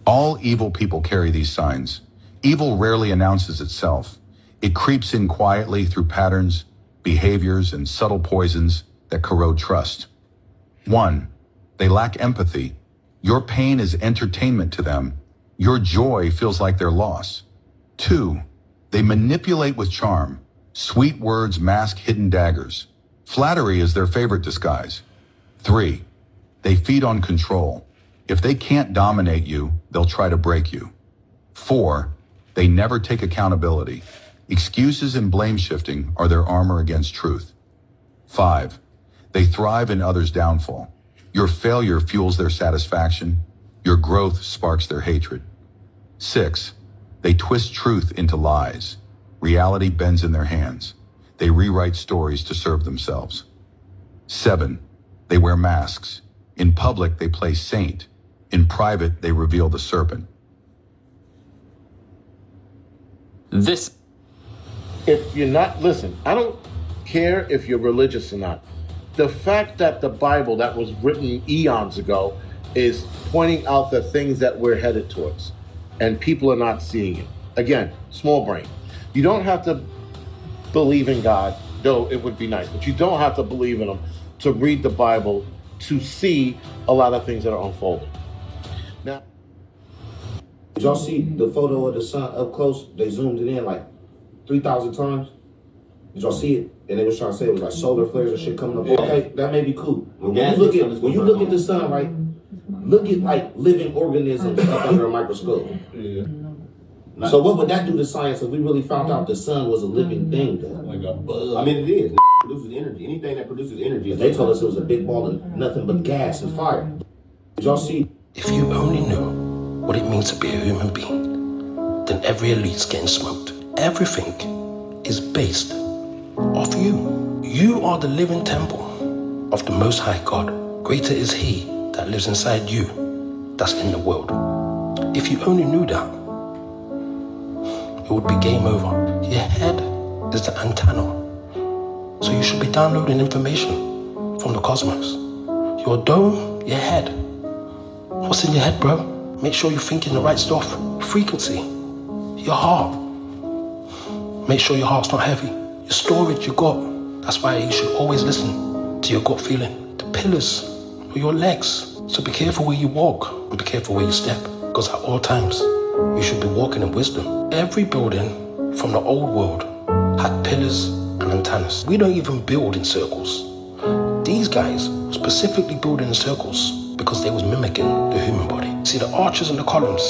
All evil people carry these signs. Evil rarely announces itself. It creeps in quietly through patterns, behaviors, and subtle poisons that corrode trust. 1. They lack empathy. Your pain is entertainment to them. Your joy feels like their loss. 2. They manipulate with charm. Sweet words mask hidden daggers. Flattery is their favorite disguise. 3. They feed on control. If they can't dominate you, they'll try to break you. 4. They never take accountability. Excuses and blame shifting are their armor against truth. 5. They thrive in others' downfall. Your failure fuels their satisfaction. Your growth sparks their hatred. 6. They twist truth into lies. Reality bends in their hands. They rewrite stories to serve themselves. 7. They wear masks. In public, they play saint. In private, they reveal the serpent. If you're not, listen, I don't care if you're religious or not. The fact that the Bible that was written eons ago is pointing out the things that we're headed towards, and people are not seeing it. Again, small brain. You don't have to believe in God, though it would be nice, but you don't have to believe in him to read the Bible to see a lot of things that are unfolding. Now, did y'all see the photo of the sun up close? They zoomed it in like 3,000 times. Did y'all see it? And they was trying to say it was like solar flares and shit coming up. Yeah. Okay, that may be cool. When you look at the sun, right? Look at like living organisms up under a microscope. Yeah. So what would that do to science if we really found out the sun was a living thing? Though? Like a bug. I mean, it is. It produces energy. Anything that produces energy. They told us it was a big ball of nothing but gas and fire. Did y'all see? If you only knew what it means to be a human being, then every elite's getting smoked. Everything is based off you. You are the living temple of the Most High God. Greater is He that lives inside you that's in the world. If you only knew that, it would be game over. Your head is the antenna. So you should be downloading information from the cosmos. Your dome, your head. What's in your head, bro? Make sure you're thinking the right stuff. Frequency. Your heart. Make sure your heart's not heavy. Your storage you got. That's why you should always listen to your gut feeling. The pillars are your legs. So be careful where you walk and be careful where you step. Because at all times, you should be walking in wisdom. Every building from the old world had pillars and antennas. We don't even build in circles. These guys specifically building in circles because they was mimicking the human body. See, the arches and the columns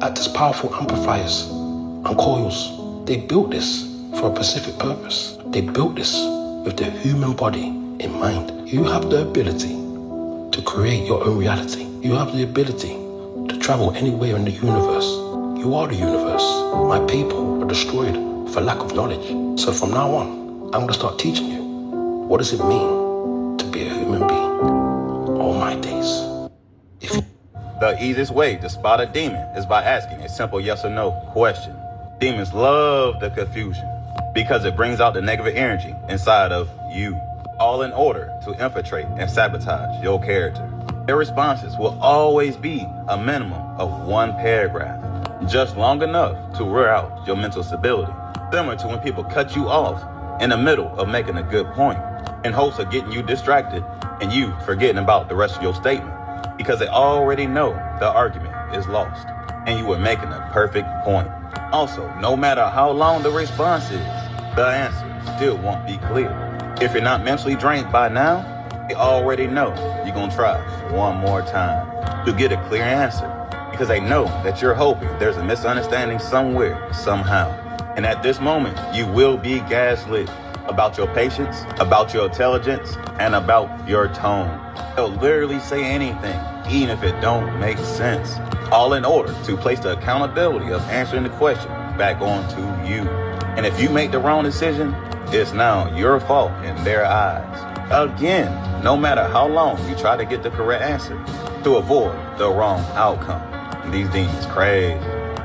act as powerful amplifiers and coils. They built this for a specific purpose. They built this with the human body in mind. You have the ability to create your own reality. You have the ability to travel anywhere in the universe. You are the universe. My people are destroyed for lack of knowledge. So from now on, I'm gonna start teaching you what does it mean to be a human being all my days. The easiest way to spot a demon is by asking a simple yes or no question. Demons love the confusion because it brings out the negative energy inside of you, all in order to infiltrate and sabotage your character. Their responses will always be a minimum of one paragraph, just long enough to wear out your mental stability. Similar to when people cut you off in the middle of making a good point in hopes of getting you distracted and you forgetting about the rest of your statement because they already know the argument is lost and you were making a perfect point. Also, no matter how long the response is, the answer still won't be clear. If you're not mentally drained by now, they already know you're gonna try one more time to get a clear answer because they know that you're hoping there's a misunderstanding somewhere, somehow. And at this moment, you will be gaslit about your patience, about your intelligence, and about your tone. They'll literally say anything, even if it don't make sense, all in order to place the accountability of answering the question back onto you. And if you make the wrong decision, it's now your fault in their eyes. Again, no matter how long you try to get the correct answer to avoid the wrong outcome. These demons crazy.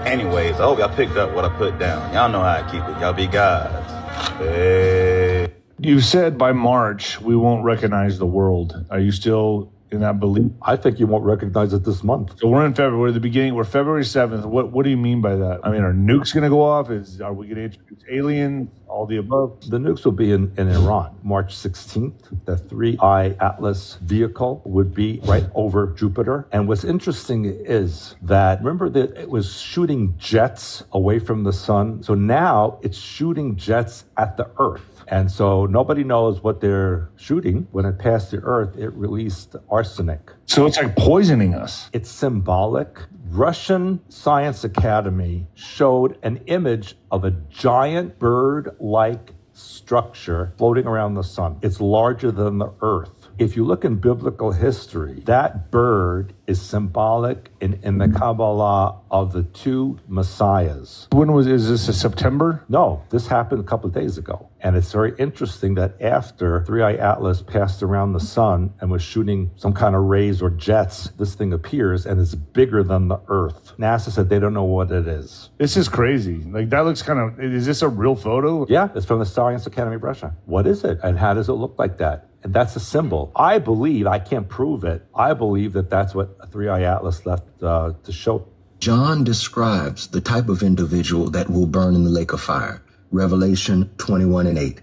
Anyways, I hope y'all picked up what I put down. Y'all know how I keep it. Y'all be gods. Hey. You said by March we won't recognize the world. Are you still in that belief? I think you won't recognize it this month. So we're in February, we're at the beginning, we're February 7th. What do you mean by that? I mean, are nukes going to go off? Are we going to introduce aliens? All the above? The nukes will be in Iran. March 16th, the 3I Atlas vehicle would be right over Jupiter. And what's interesting is that, remember that it was shooting jets away from the sun? So now it's shooting jets at the Earth. And so nobody knows what they're shooting. When it passed the Earth, it released arsenic. So it's like poisoning us. It's symbolic. Russian Science Academy showed an image of a giant bird-like structure floating around the sun. It's larger than the Earth. If you look in biblical history, that bird is symbolic in the Kabbalah of the two messiahs. Is this a September? No, this happened a couple of days ago. And it's very interesting that after 3I Atlas passed around the sun and was shooting some kind of rays or jets, this thing appears and is bigger than the Earth. NASA said they don't know what it is. This is crazy. Like, that looks kind of, is this a real photo? Yeah, it's from the Science Academy of Russia. What is it? And how does it look like that? And that's a symbol. I believe, I can't prove it, I believe that that's what 3I Atlas left to show. John describes the type of individual that will burn in the lake of fire. Revelation 21:8.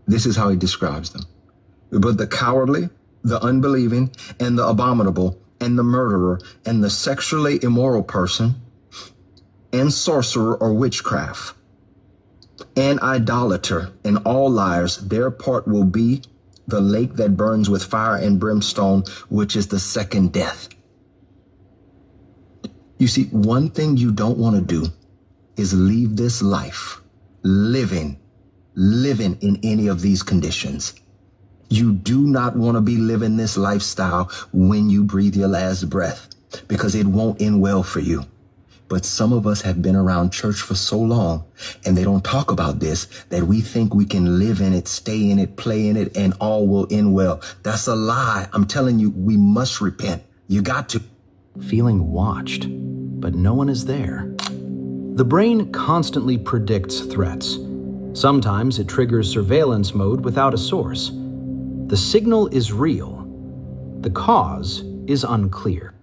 This is how he describes them. But the cowardly, the unbelieving, and the abominable, and the murderer, and the sexually immoral person, and sorcerer or witchcraft, and idolater, and all liars, their part will be the lake that burns with fire and brimstone, which is the second death. You see, one thing you don't want to do is leave this life living in any of these conditions. You do not want to be living this lifestyle when you breathe your last breath, because it won't end well for you. But some of us have been around church for so long, and they don't talk about this, that we think we can live in it, stay in it, play in it, and all will end well. That's a lie. I'm telling you, we must repent. You got to. Feeling watched, but no one is there. The brain constantly predicts threats. Sometimes it triggers surveillance mode without a source. The signal is real. The cause is unclear.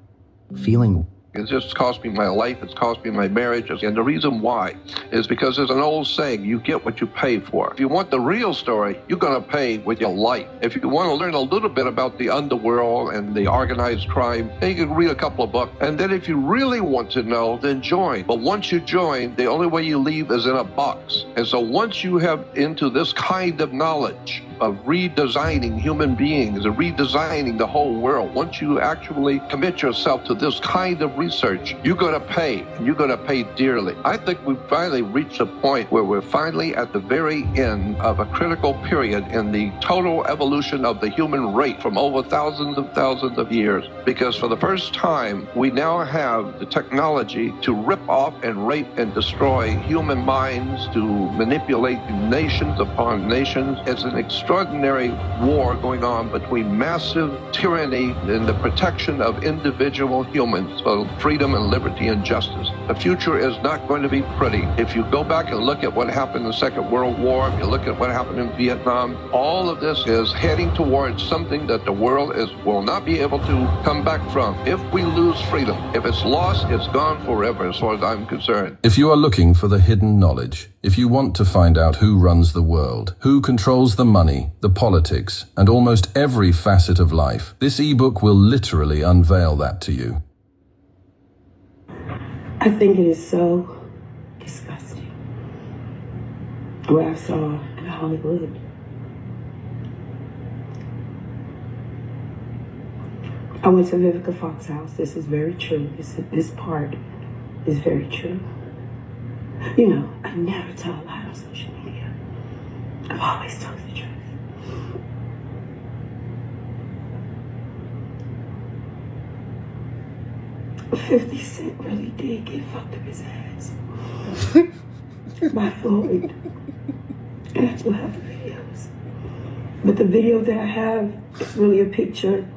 Feeling It's just cost me my life, it's cost me my marriage, and the reason why is because there's an old saying, you get what you pay for. If you want the real story, you're going to pay with your life. If you want to learn a little bit about the underworld and the organized crime, then you can read a couple of books. And then if you really want to know, then join. But once you join, the only way you leave is in a box. And so once you have into this kind of knowledge of redesigning human beings and redesigning the whole world, once you actually commit yourself to this kind of research, you're going to pay, and you're going to pay dearly. I think we've finally reached a point where we're finally at the very end of a critical period in the total evolution of the human race from over thousands of years, because for the first time, we now have the technology to rip off and rape and destroy human minds, to manipulate nations upon nations. It's an extraordinary war going on between massive tyranny and the protection of individual humans for freedom and liberty and justice. The future is not going to be pretty. If you go back and look at what happened in the Second World War, if you look at what happened in Vietnam, all of this is heading towards something that the world will not be able to come back from. If we lose freedom, if it's lost, it's gone forever as far as I'm concerned. If you are looking for the hidden knowledge, if you want to find out who runs the world, who controls the money, the politics, and almost every facet of life, this ebook will literally unveil that to you. I think it is so disgusting what I saw in Hollywood. I went to Vivica Fox's house. This is very true. This part is very true. You know, I never tell a lie on social media. I've always told the truth. $50 Cent really did get fucked up his ass by Floyd. And I still have the videos. But the video that I have is really a picture.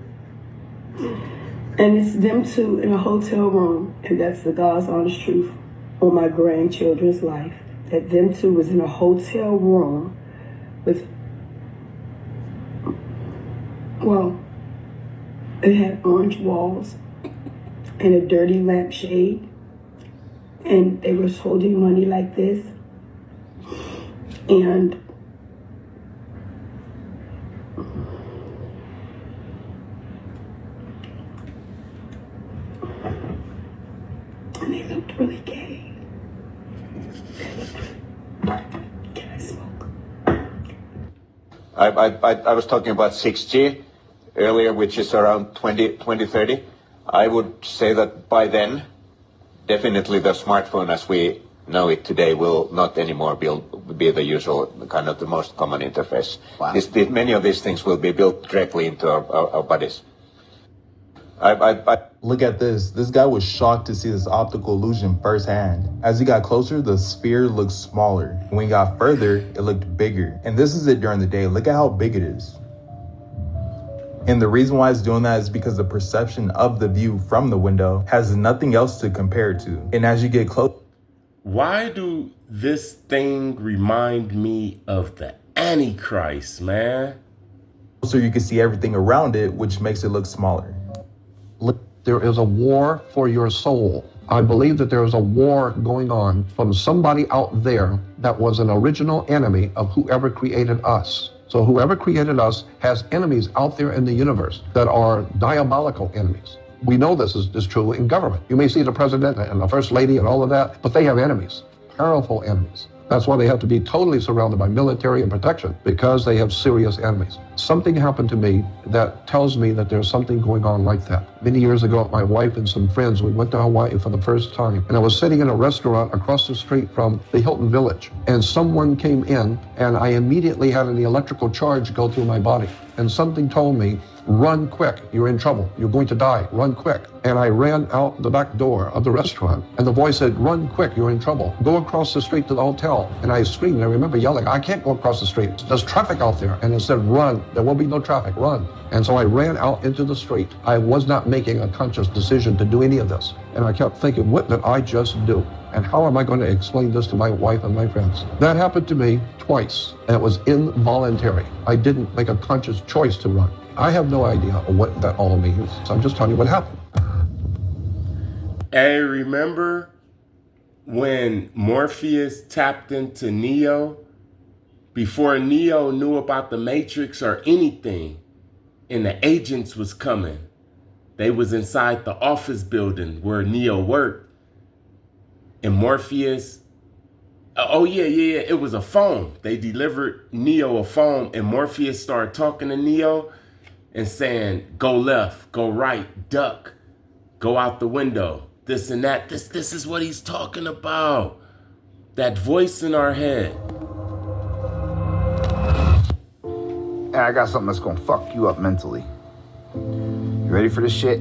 And it's them two in a hotel room. And that's the God's honest truth on my grandchildren's life. That them two was in a hotel room with, well, It had orange walls and a dirty lampshade. And they was holding money like this. And they looked really gay. Can I smoke? I was talking about 6G earlier, which is around 2030. I would say that by then, definitely the smartphone as we know it today will not anymore be the usual kind of the most common interface. Wow. Many of these things will be built directly into our bodies. Look at this. This guy was shocked to see this optical illusion firsthand. As he got closer, the sphere looked smaller. When he got further, it looked bigger. And this is it during the day. Look at how big it is. And the reason why it's doing that is because the perception of the view from the window has nothing else to compare it to. And as you get close... Why do this thing remind me of the Antichrist, man? So you can see everything around it, which makes it look smaller. There is a war for your soul. I believe that there is a war going on from somebody out there that was an original enemy of whoever created us. So whoever created us has enemies out there in the universe that are diabolical enemies. We know this is true in government. You may see the president and the first lady and all of that, but they have enemies, powerful enemies. That's why they have to be totally surrounded by military and protection, because they have serious enemies. Something happened to me that tells me that there's something going on like that. Many years ago, my wife and some friends, we went to Hawaii for the first time, and I was sitting in a restaurant across the street from the Hilton Village, and someone came in, and I immediately had an electrical charge go through my body, and something told me, run quick, you're in trouble, you're going to die, run quick. And I ran out the back door of the restaurant, and the voice said, run quick, you're in trouble. Go across the street to the hotel. And I screamed, I remember yelling, I can't go across the street, there's traffic out there. And it said, run, there will be no traffic, run. And so I ran out into the street. I was not making a conscious decision to do any of this. And I kept thinking, what did I just do? And how am I going to explain this to my wife and my friends? That happened to me twice, and it was involuntary. I didn't make a conscious choice to run. I have no idea what that all means, so I'm just telling you what happened. Hey, remember when Morpheus tapped into Neo? Before Neo knew about the Matrix or anything, and the agents was coming. They was inside the office building where Neo worked. And Morpheus, it was a phone. They delivered Neo a phone, and Morpheus started talking to Neo and saying, go left, go right, duck, go out the window, this and that. This is what he's talking about. That voice in our head. Hey, I got something that's gonna fuck you up mentally. You ready for this shit?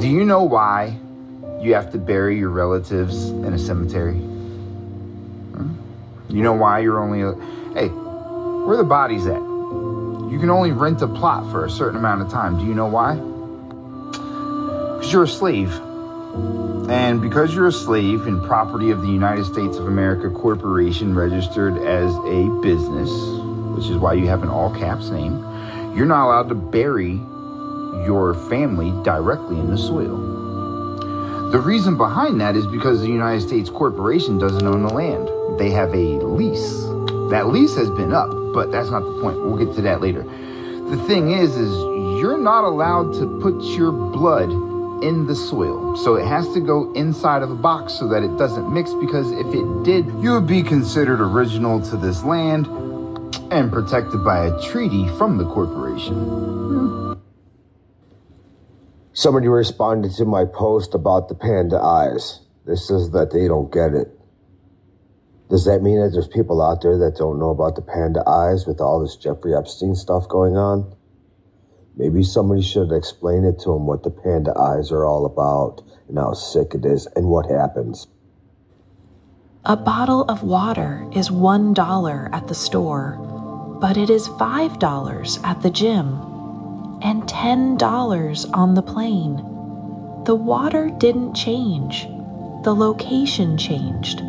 Do you know why you have to bury your relatives in a cemetery? You know why you're only... Hey, where are the bodies at? You can only rent a plot for a certain amount of time. Do you know why? Because you're a slave. And because you're a slave and property of the United States of America Corporation registered as a business, which is why you have an all caps name, you're not allowed to bury your family directly in the soil. The reason behind that is because the United States Corporation doesn't own the land. They have a lease. That lease has been up, but that's not the point. We'll get to that later. The thing is you're not allowed to put your blood in the soil. So it has to go inside of a box so that it doesn't mix, because if it did, you would be considered original to this land and protected by a treaty from the corporation. Somebody responded to my post about the panda eyes. They says that they don't get it. Does that mean that there's people out there that don't know about the panda eyes with all this Jeffrey Epstein stuff going on? Maybe somebody should explain it to them what the panda eyes are all about and how sick it is and what happens. A bottle of water is $1 at the store, but it is $5 at the gym and $10 on the plane. The water didn't change. The location changed.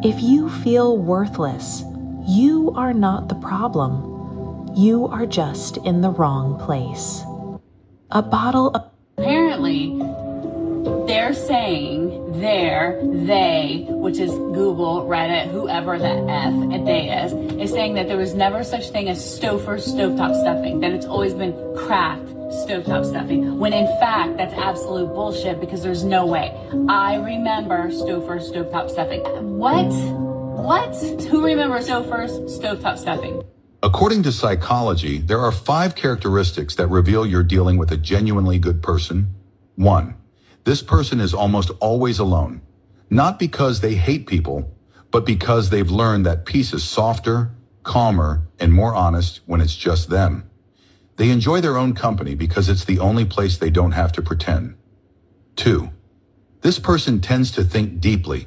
If you feel worthless, you are not the problem. you are just in the wrong place. A bottle of... Apparently, they're saying they, which is Google, Reddit, whoever the F and they is saying that there was never such thing as stovetop stuffing, that it's always been craft stovetop stuffing, when in fact that's absolute bullshit because there's no way. I remember stovetop stuffing. What? Who remembers stovetop stuffing? According to psychology, there are 5 characteristics that reveal you're dealing with a genuinely good person. 1. This person is almost always alone, not because they hate people, but because they've learned that peace is softer, calmer, and more honest when it's just them. They enjoy their own company because it's the only place they don't have to pretend. 2. This person tends to think deeply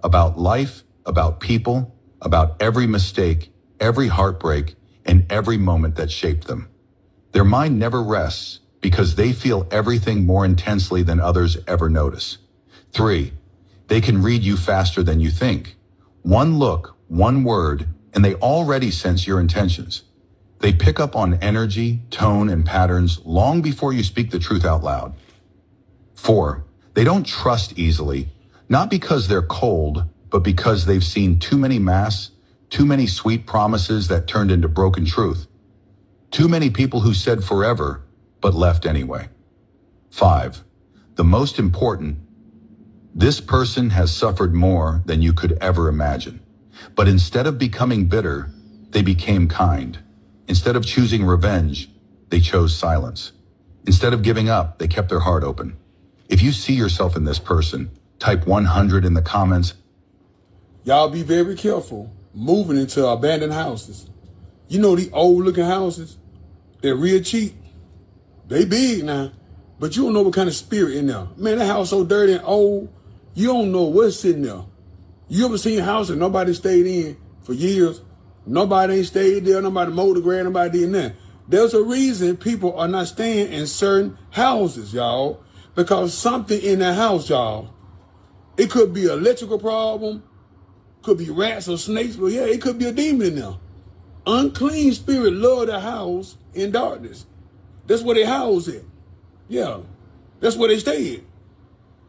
about life, about people, about every mistake, every heartbreak, and every moment that shaped them. Their mind never rests because they feel everything more intensely than others ever notice. 3. They can read you faster than you think. One look, one word, and they already sense your intentions. They pick up on energy, tone, and patterns long before you speak the truth out loud. 4. They don't trust easily, not because they're cold, but because they've seen too many masks, too many sweet promises that turned into broken truth. Too many people who said forever, but left anyway. 5. The most important, this person has suffered more than you could ever imagine. But instead of becoming bitter, they became kind. Instead of choosing revenge, they chose silence. Instead of giving up, they kept their heart open. If you see yourself in this person, type 100 in the comments. Y'all be very careful moving into abandoned houses. You know the old looking houses? They're real cheap. They big now, but you don't know what kind of spirit in there. Man, that house so dirty and old, you don't know what's sitting there. You ever seen a house that nobody stayed in for years? Nobody ain't stayed there, nobody mowed the grass, nobody did nothing. There's a reason people are not staying in certain houses, y'all, because something in that house, y'all. It could be an electrical problem, could be rats or snakes, but yeah, it could be a demon in there. Unclean spirit love the house in darkness. That's where they house it. Yeah, that's where they stay at.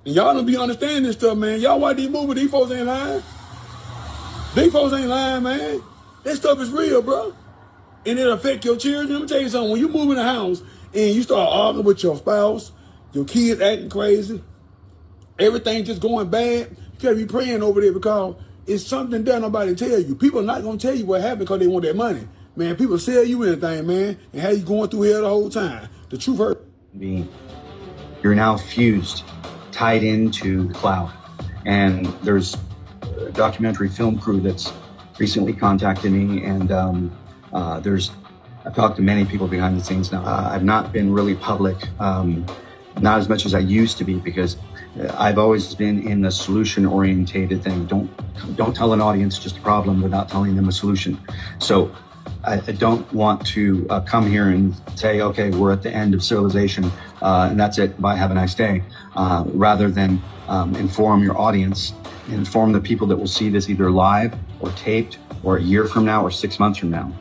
And y'all don't be understanding this stuff, man. Y'all watch these movies, these folks ain't lying. These folks ain't lying, man. That stuff is real, bro. And it'll affect your children. Let me tell you something. When you move in a house and you start arguing with your spouse, your kids acting crazy, everything just going bad, you gotta be praying over there because it's something that nobody tell you. People are not gonna tell you what happened because they want their money. Man, people sell you anything, man, and how you going through hell the whole time. The truth hurt. You're now fused, tied into the cloud. And there's a documentary film crew that's recently contacted me, and I've talked to many people behind the scenes now. I've not been really public, not as much as I used to be, because I've always been in the solution-orientated thing. Don't tell an audience just a problem without telling them a solution. So I don't want to come here and say, okay, we're at the end of civilization, and that's it, bye, have a nice day, rather than inform your audience, inform the people that will see this either live or taped or a year from now or 6 months from now,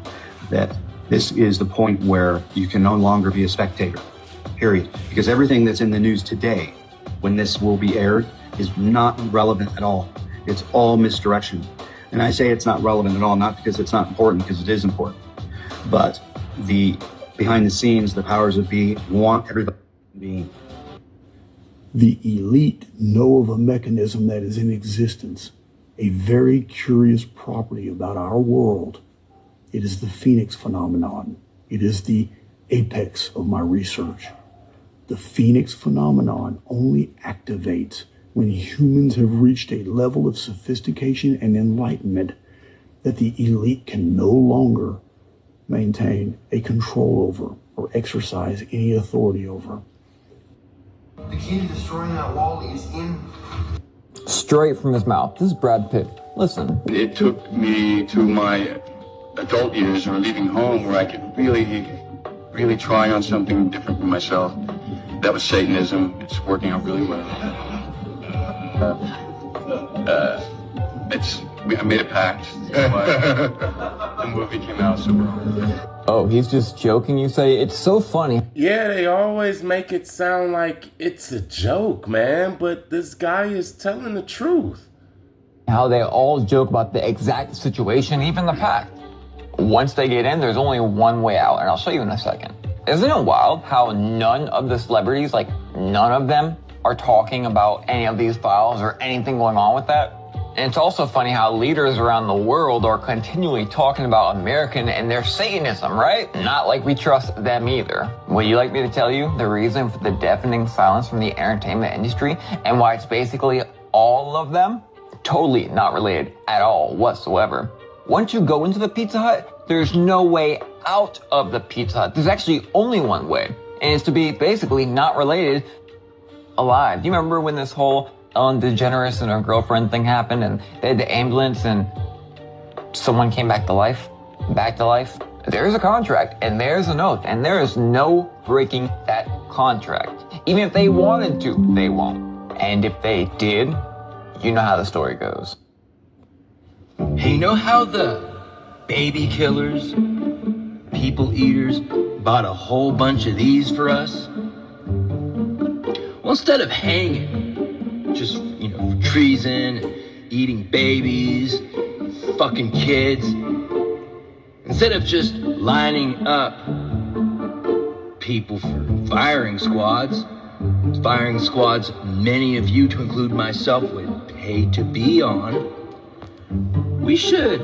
that this is the point where you can no longer be a spectator, period. Because everything that's in the news today, when this will be aired, is not relevant at all. It's all misdirection. And I say it's not relevant at all, not because it's not important, because it is important. But the behind the scenes, the powers that be want everybody to be. The elite know of a mechanism that is in existence, a very curious property about our world. It is the Phoenix phenomenon. It is the apex of my research. The Phoenix phenomenon only activates when humans have reached a level of sophistication and enlightenment that the elite can no longer maintain a control over or exercise any authority over. The key to destroying that wall is in... Straight from his mouth. This is Brad Pitt. Listen. It took me to my adult years or leaving home where I could really try on something different for myself. That was Satanism. It's working out really well. It's I made a pact. The movie came out super wrong. Oh, he's just joking, you say? It's so funny. Yeah, they always make it sound like it's a joke, man, but this guy is telling the truth. How they all joke about the exact situation, even the pact. Once they get in, there's only one way out, and I'll show you in a second. Isn't it wild how none of the celebrities, like none of them, are talking about any of these files or anything going on with that? And it's also funny how leaders around the world are continually talking about American and their Satanism, right? Not like we trust them either. Would you like me to tell you the reason for the deafening silence from the entertainment industry and why it's basically all of them? Totally not related at all whatsoever. Once you go into the Pizza Hut, there's no way out of the Pizza Hut. There's actually only one way, and it's to be basically not related alive. Do you remember when this whole Ellen DeGeneres and her girlfriend thing happened and they had the ambulance and someone came back to life? There's a contract and there's an oath and there is no breaking that contract. Even if they wanted to, they won't. And if they did, you know how the story goes. Hey, you know how the baby killers, people eaters, bought a whole bunch of these for us? Well, instead of hanging, just, for treason, eating babies, fucking kids, instead of just lining up people for firing squads many of you, to include myself, would pay to be on, we should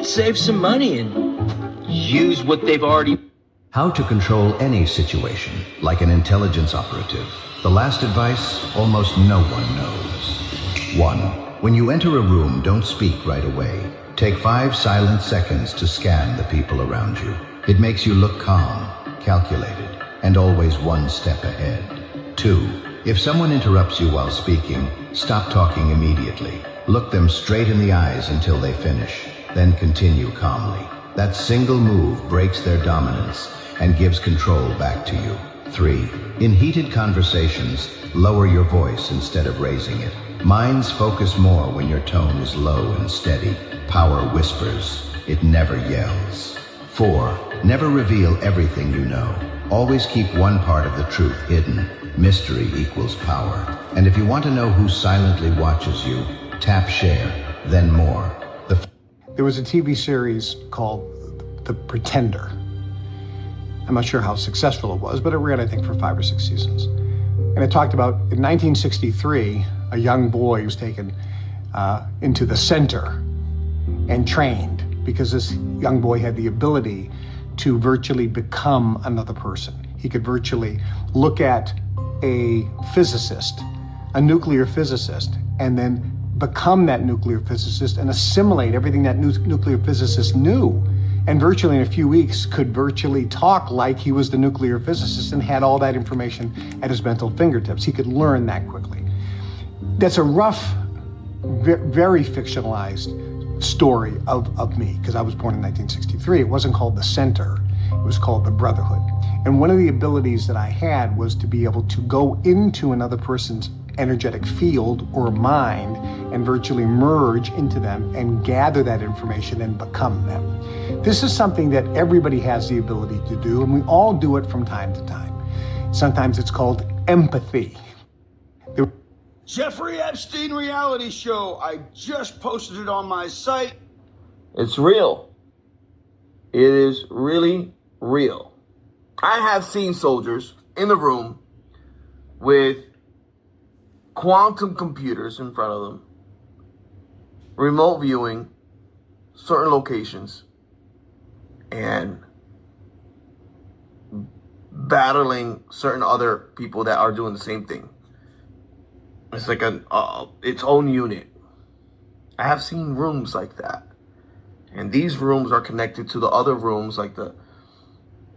save some money and use what they've already... How to control any situation, like an intelligence operative. The last advice, almost no one knows. 1. When you enter a room, don't speak right away. Take 5 silent seconds to scan the people around you. It makes you look calm, calculated, and always one step ahead. 2. If someone interrupts you while speaking, stop talking immediately. Look them straight in the eyes until they finish, then continue calmly. That single move breaks their dominance and gives control back to you. 3. In heated conversations, lower your voice instead of raising it. Minds focus more when your tone is low and steady. Power whispers, it never yells. 4. Never reveal everything you know. Always keep one part of the truth hidden. Mystery equals power. And if you want to know who silently watches you, tap share, then more. There was a TV series called The Pretender. I'm not sure how successful it was, but it ran, I think, for 5 or 6 seasons. And it talked about, in 1963, a young boy was taken into the center and trained because this young boy had the ability to virtually become another person. He could virtually look at a physicist, a nuclear physicist, and then become that nuclear physicist and assimilate everything that nuclear physicist knew. And virtually in a few weeks could virtually talk like he was the nuclear physicist and had all that information at his mental fingertips. He could learn that quickly. That's a rough, very fictionalized story of me, because I was born in 1963. It wasn't called the Center, it was called the Brotherhood. And one of the abilities that I had was to be able to go into another person's energetic field or mind and virtually merge into them and gather that information and become them. This is something that everybody has the ability to do, and we all do it from time to time. Sometimes it's called empathy. Jeffrey Epstein reality show. I just posted it on my site. It's real. It is really real. I have seen soldiers in the room with quantum computers in front of them, remote viewing certain locations, and battling certain other people that are doing the same thing. It's like its own unit. I have seen rooms like that. And these rooms are connected to the other rooms, like the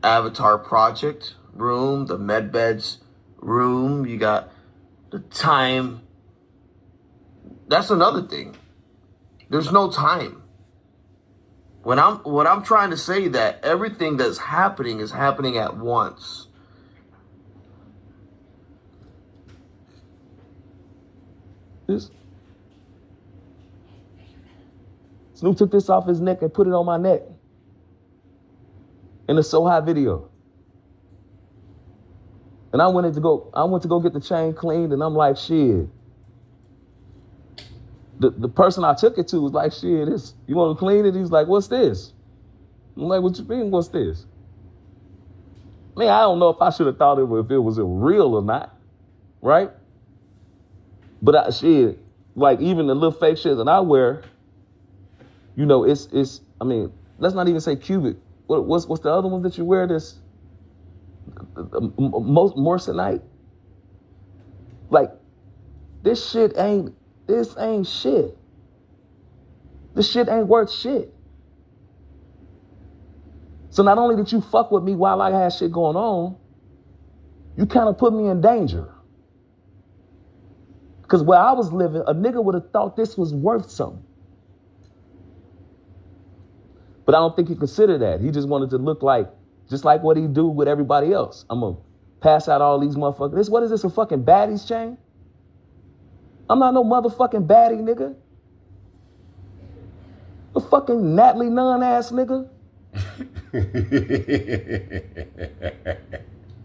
Avatar Project room, the medbeds room. You got the time. That's another thing. There's no time. What I'm trying to say that everything that's happening is happening at once. Snoop took this off his neck and put it on my neck. In the So High video. And I went to go get the chain cleaned, and I'm like, shit. The person I took it to was like, shit, you want to clean it? He's like, what's this? I'm like, what you mean, what's this? Man, I don't know if I should have thought if it was real or not, right? But like even the little fake shit that I wear, you know, it's. I mean, let's not even say cubic. What's the other one that you wear? This Morrisonite. Like, this ain't shit. This shit ain't worth shit. So not only did you fuck with me while I had shit going on, you kind of put me in danger. Because where I was living, a nigga would have thought this was worth something. But I don't think he considered that. He just wanted to look like, just like what he do with everybody else. I'm going to pass out all these motherfuckers. What is this, a fucking baddies chain? I'm not no motherfucking baddie, nigga. A fucking Natalie Nunn ass nigga.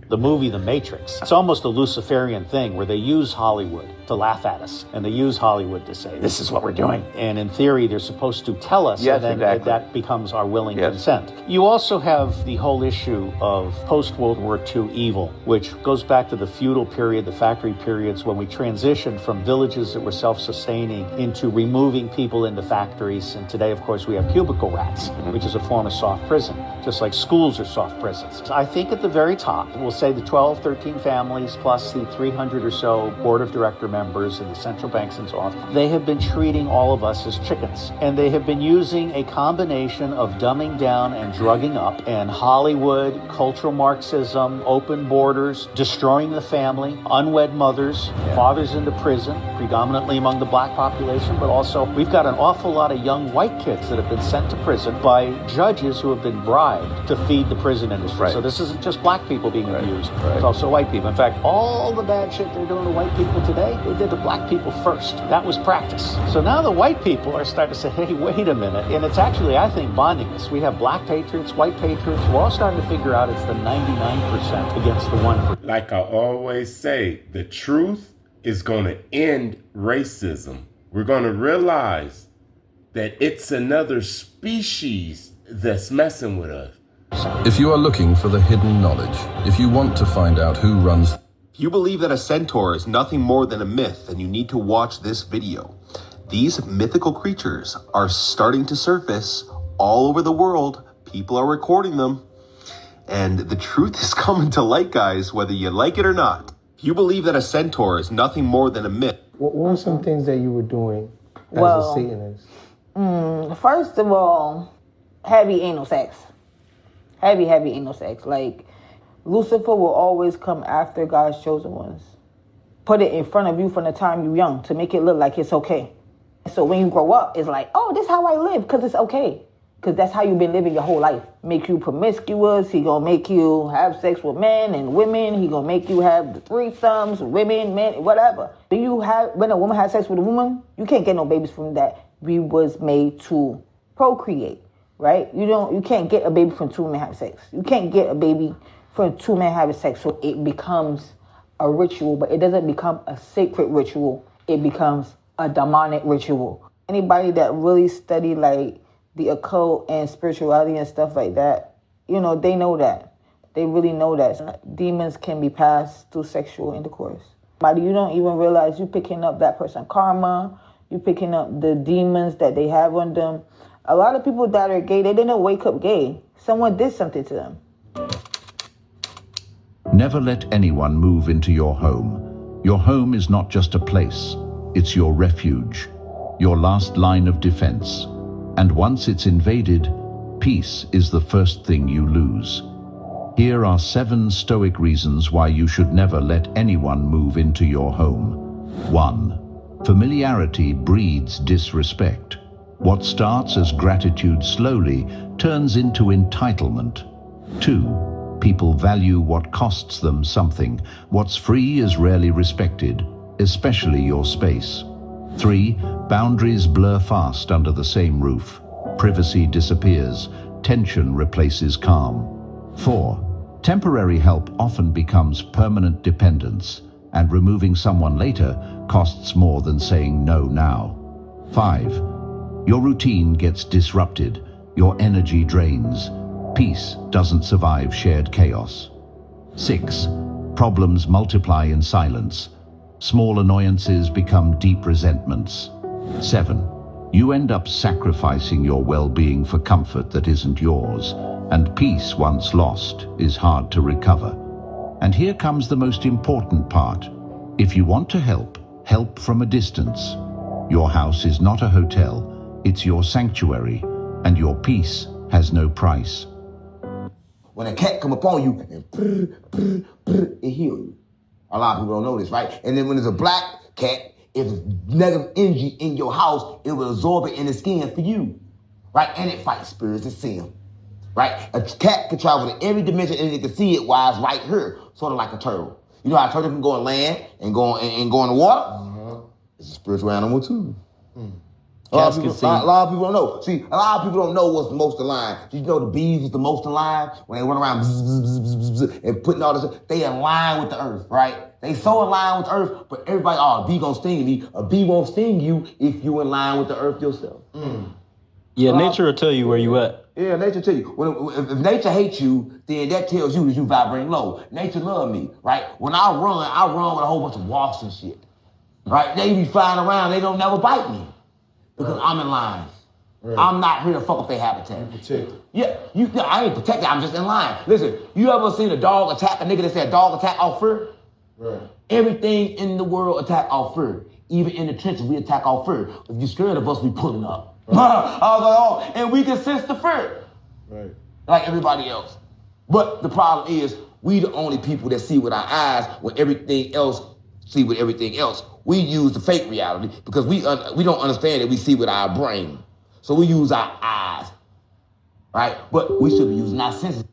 The movie The Matrix, it's almost a Luciferian thing where they use Hollywood to laugh at us, and they use Hollywood to say, this is what we're doing. And in theory, they're supposed to tell us, and then that becomes our willing consent. You also have the whole issue of post-World War II evil, which goes back to the feudal period, the factory periods, when we transitioned from villages that were self-sustaining into removing people into factories. And today, of course, we have cubicle rats, which is a form of soft prison, just like schools are soft prisons. I think at the very top, we'll say the 12, 13 families plus the 300 or so board of director members and the central banks and so on, they have been treating all of us as chickens. And they have been using a combination of dumbing down and drugging up and Hollywood, cultural Marxism, open borders, destroying the family, unwed mothers, fathers into prison, predominantly among the black population, but also we've got an awful lot of young white kids that have been sent to prison by judges who have been bribed to feed the prison industry. So this isn't just black people being abused. It's also white people. In fact, all the bad shit they're doing to white people today, they did to black people first. That was practice. So now the white people are starting to say, hey, wait a minute. And it's actually, I think, bonding us. We have black patriots, white patriots. We're all starting to figure out it's the 99% against the 1%. Like I always say, the truth is going to end racism. We're going to realize that it's another species that's messing with us. If you are looking for the hidden knowledge, if you want to find out who runs... If you believe that a centaur is nothing more than a myth, then you need to watch this video. These mythical creatures are starting to surface all over the world. People are recording them. And the truth is coming to light, guys, whether you like it or not. If you believe that a centaur is nothing more than a myth... What were some things that you were doing as a Satanist? First of all, heavy anal sex. Heavy anal sex. Like, Lucifer will always come after God's chosen ones. Put it in front of you from the time you're young to make it look like it's okay. So when you grow up, it's like, oh, this is how I live because it's okay. Because that's how you've been living your whole life. Make you promiscuous. He gonna make you have sex with men and women. He gonna make you have the threesomes, women, men, whatever. When a woman has sex with a woman, you can't get no babies from that. We was made to procreate. Right? You can't get a baby from two men having sex. You can't get a baby from two men having sex. So it becomes a ritual, but it doesn't become a sacred ritual. It becomes a demonic ritual. Anybody that really study like the occult and spirituality and stuff like that, you know, they know that. They really know that. Demons can be passed through sexual intercourse. But you don't even realize you're picking up that person's karma. You're picking up the demons that they have on them. A lot of people that are gay, they didn't wake up gay. Someone did something to them. Never let anyone move into your home. Your home is not just a place, it's your refuge, your last line of defense. And once it's invaded, peace is the first thing you lose. Here are 7 stoic reasons why you should never let anyone move into your home. 1. Familiarity breeds disrespect. What starts as gratitude slowly turns into entitlement. 2. People value what costs them something. What's free is rarely respected, especially your space. 3. Boundaries blur fast under the same roof. Privacy disappears. Tension replaces calm. 4. Temporary help often becomes permanent dependence, and removing someone later costs more than saying no now. 5. Your routine gets disrupted. Your energy drains. Peace doesn't survive shared chaos. 6. Problems multiply in silence. Small annoyances become deep resentments. 7. You end up sacrificing your well-being for comfort that isn't yours, and peace once lost is hard to recover. And here comes the most important part. If you want to help, help from a distance. Your house is not a hotel, it's your sanctuary, and your peace has no price. When a cat come upon you and it heal you. A lot of people don't know this, right? And then when there's a black cat, if there's negative energy in your house, it will absorb it in the skin for you, right? And it fights spirits and see them, right? A cat can travel to every dimension and it can see it while it's right here, sort of like a turtle. You know how a turtle can go on land and go in the water? It's a spiritual animal too. A lot of people don't know. See, a lot of people don't know what's the most aligned. You know the bees is the most aligned? When they run around and putting all this, they align with the earth, right? They so aligned with the earth, but everybody, a bee gonna sting me. A bee won't sting you if you in line with the earth yourself. Yeah, nature will tell you where you at. Yeah, nature tell you. If nature hates you, then that tells you that you vibrating low. Nature love me, right? When I run with a whole bunch of wasps and shit, right? They be flying around, they don't never bite me. Because I'm in line. Right. I'm not here to fuck up their habitat. Protect it. Yeah, I ain't protected, I'm just in line. Listen, you ever seen a dog attack a nigga that said dog attack off fear? Right. Everything in the world attack off fear. Even in the trenches, we attack off fear. If you're scared of us, we pulling up. Right. I was like, oh, and we can sense the fear. Right. Like everybody else. But the problem is, we the only people that see with our eyes when everything else see with everything else. We use the fake reality because we don't understand that we see with our brain. So we use our eyes, right? But we should be using our senses.